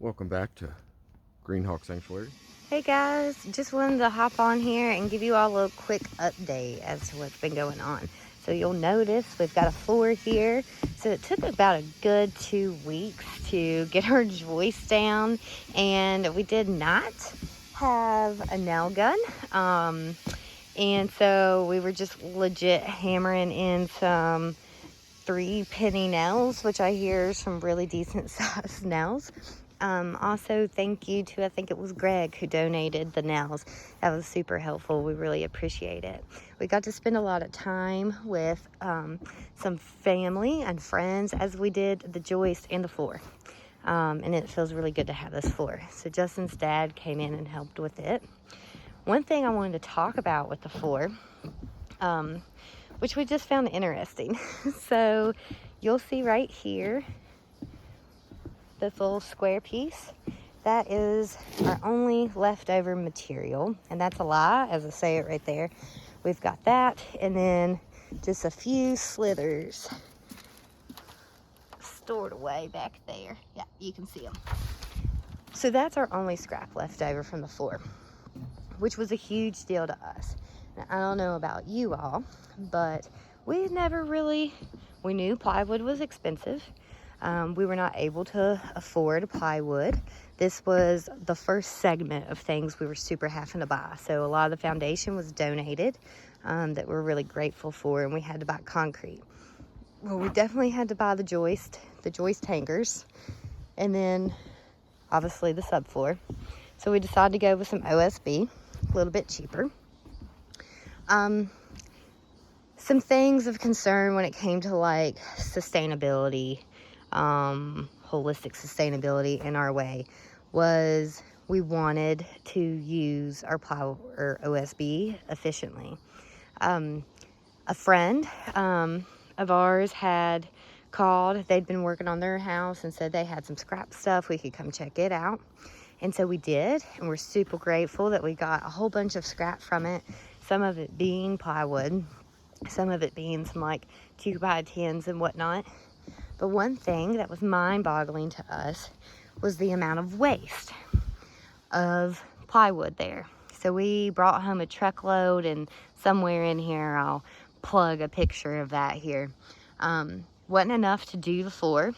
Welcome back to Greenhawk Sanctuary. Hey guys, just wanted to hop on here and give you all a quick update as to what's been going on. So you'll notice we've got a floor here. So it took about a good 2 weeks to get our joist down, and we did not have a nail gun. And so we were just legit hammering in some 3-penny nails, which I hear some really decent sized nails. Also, thank you to, I think it was Greg who donated the nails. That was super helpful. We really appreciate it. We got to spend a lot of time with some family and friends as we did the joist and the floor. And it feels really good to have this floor. So Justin's dad came in and helped with it. One thing I wanted to talk about with the floor, which we just found interesting. So you'll see right here, this little square piece, that is our only leftover material, and that's a lie, as I say it right there. We've got that, and then just a few slithers stored away back there. Yeah, you can see them. So that's our only scrap left over from the floor, which was a huge deal to us. Now, I don't know about you all, but we knew plywood was expensive. We were not able to afford plywood. This was the first segment of things we were super having to buy. So a lot of the foundation was donated, that we're really grateful for, and we had to buy concrete. Well, we definitely had to buy the joist hangers, and then obviously the subfloor. So we decided to go with some OSB, a little bit cheaper. Some things of concern when it came to like sustainability, holistic sustainability in our way, was we wanted to use our OSB efficiently. A friend of ours had called. They'd been working on their house and said they had some scrap stuff. We could come check it out. And so we did, and we're super grateful that we got a whole bunch of scrap from it. Some of it being plywood, some of it being some like 2x10s and whatnot. But one thing that was mind-boggling to us was the amount of waste of plywood there. So we brought home a truckload, and somewhere in here I'll plug a picture of that here. Wasn't enough to do the floor.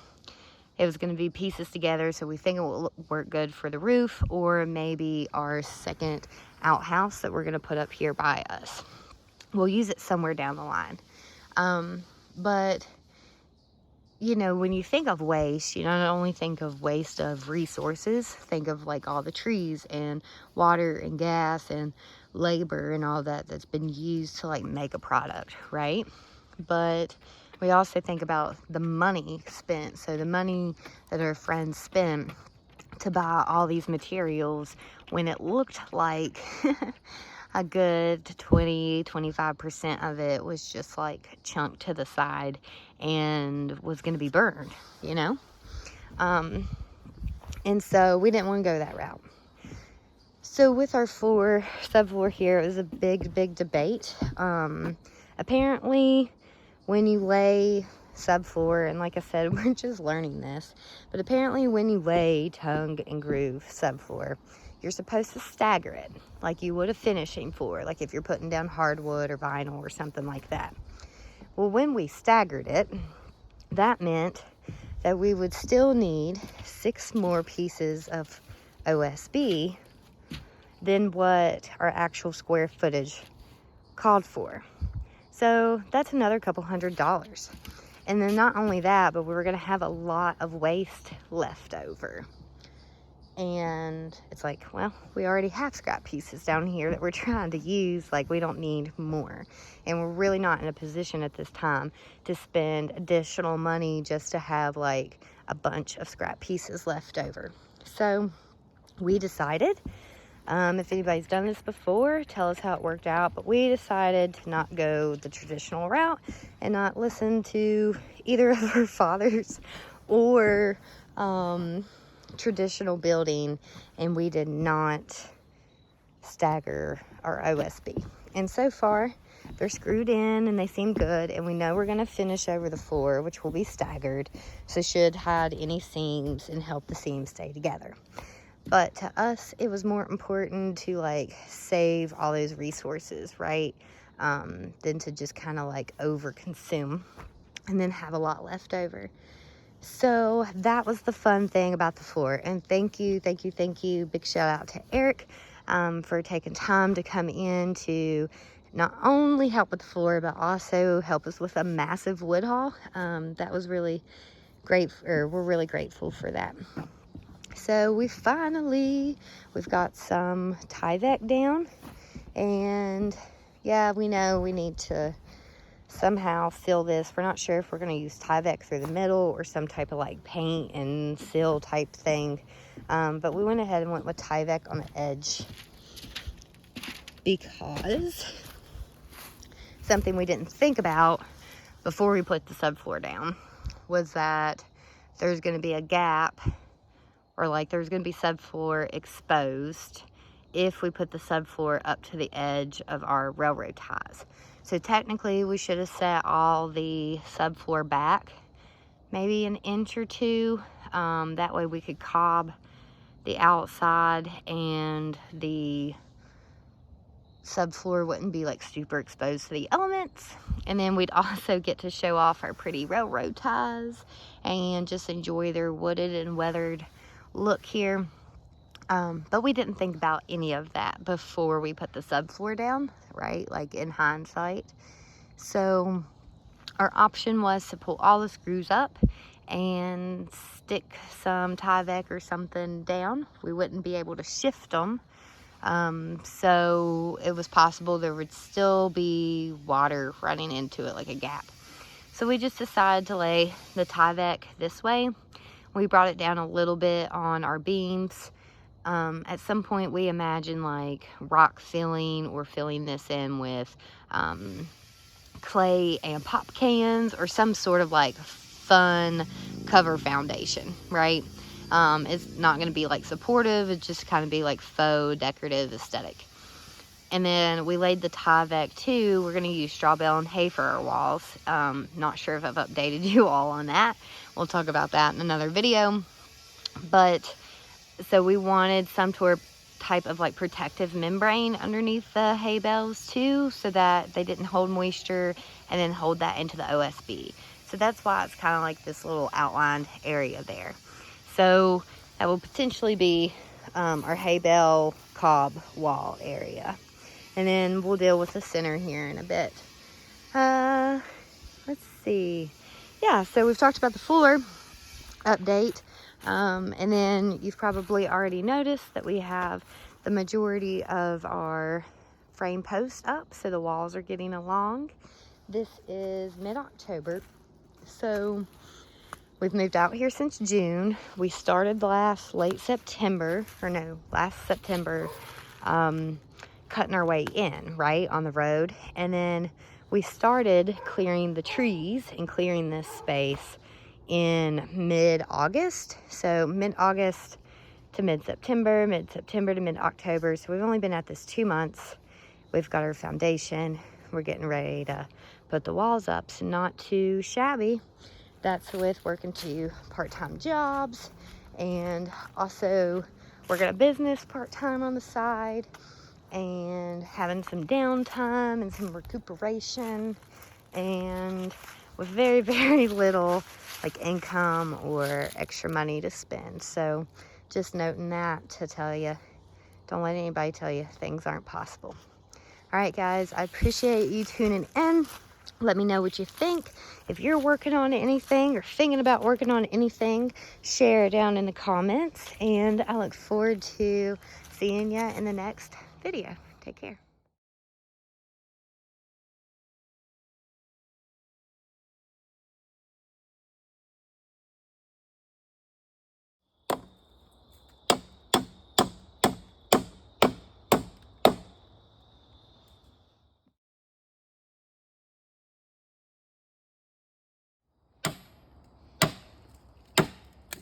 It was going to be pieces together, so we think it will work good for the roof, or maybe our second outhouse that we're going to put up here by us. We'll use it somewhere down the line. But you know, when you think of waste, you not only think of waste of resources, think of like all the trees and water and gas and labor and all that that's been used to like make a product, right? But we also think about the money spent. So the money that our friends spent to buy all these materials, when it looked like a good 20-25% of it was just like chunked to the side and was going to be burned, you know? And so we didn't want to go that route. So with our subfloor here, it was a big debate. Apparently, when you lay subfloor, and like I said, we're just learning this, but apparently when you lay tongue and groove subfloor, you're supposed to stagger it like you would a finishing floor, like if you're putting down hardwood or vinyl or something like that. Well, when we staggered it, that meant that we would still need 6 more pieces of OSB than what our actual square footage called for. So that's another couple $100. And then not only that, but we were going to have a lot of waste left over. And it's like, well, we already have scrap pieces down here that we're trying to use. Like, we don't need more. And we're really not in a position at this time to spend additional money just to have like a bunch of scrap pieces left over. So we decided, if anybody's done this before, tell us how it worked out. But we decided to not go the traditional route and not listen to either of our fathers or traditional building, and we did not stagger our OSB. And so far, they're screwed in and they seem good, and we know we're going to finish over the floor, which will be staggered, so should hide any seams and help the seams stay together. But to us, it was more important to like save all those resources, right? Than to just kind of like over consume and then have a lot left over. So that was the fun thing about the floor. And thank you. Big shout out to Eric for taking time to come in to not only help with the floor, but also help us with a massive wood haul. That was really great, or we're really grateful for that. So we've got some Tyvek down, and yeah, we know we need to somehow seal this. We're not sure if we're going to use Tyvek through the middle or some type of like paint and seal type thing, but we went ahead and went with Tyvek on the edge because something we didn't think about before we put the subfloor down was that there's going to be a gap, or like there's going to be subfloor exposed if we put the subfloor up to the edge of our railroad ties. So technically we should have set all the subfloor back maybe an inch or two. That way we could cob the outside and the subfloor wouldn't be like super exposed to the elements. And then we'd also get to show off our pretty railroad ties and just enjoy their wooded and weathered look here. But we didn't think about any of that before we put the subfloor down, right? Like in hindsight. So our option was to pull all the screws up and stick some Tyvek or something down. We wouldn't be able to shift them. So it was possible there would still be water running into it, like a gap. So we just decided to lay the Tyvek this way. We brought it down a little bit on our beams. At some point we imagine like rock filling or filling this in with clay and pop cans or some sort of like fun cover foundation, right? It's not going to be like supportive, it's just kind of be like faux decorative aesthetic. And then we laid the Tyvek too. We're going to use straw bale and hay for our walls. Not sure if I've updated you all on that. We'll talk about that in another video. But so we wanted some type of like protective membrane underneath the hay bales too, so that they didn't hold moisture and then hold that into the OSB. So that's why it's kind of like this little outlined area there. So that will potentially be our hay bale cob wall area. And then we'll deal with the center here in a bit. Let's see. Yeah, so we've talked about the floor update. And then you've probably already noticed that we have the majority of our frame posts up, so the walls are getting along. This is mid-October, so we've moved out here since June. We started last September, cutting our way in, right, on the road. And then we started clearing the trees and clearing this space in mid-August. So mid-August to mid-September, mid-September to mid-October. So we've only been at this 2 months. We've got our foundation. We're getting ready to put the walls up, so not too shabby. That's with working 2 part-time jobs and also working a business part-time on the side and having some downtime and some recuperation, and with very, very little like income or extra money to spend. So just noting that to tell you, don't let anybody tell you things aren't possible. All right, guys, I appreciate you tuning in. Let me know what you think. If you're working on anything or thinking about working on anything, share it down in the comments. And I look forward to seeing you in the next video. Take care.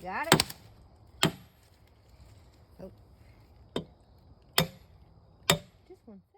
Got it? Oh. Just one second.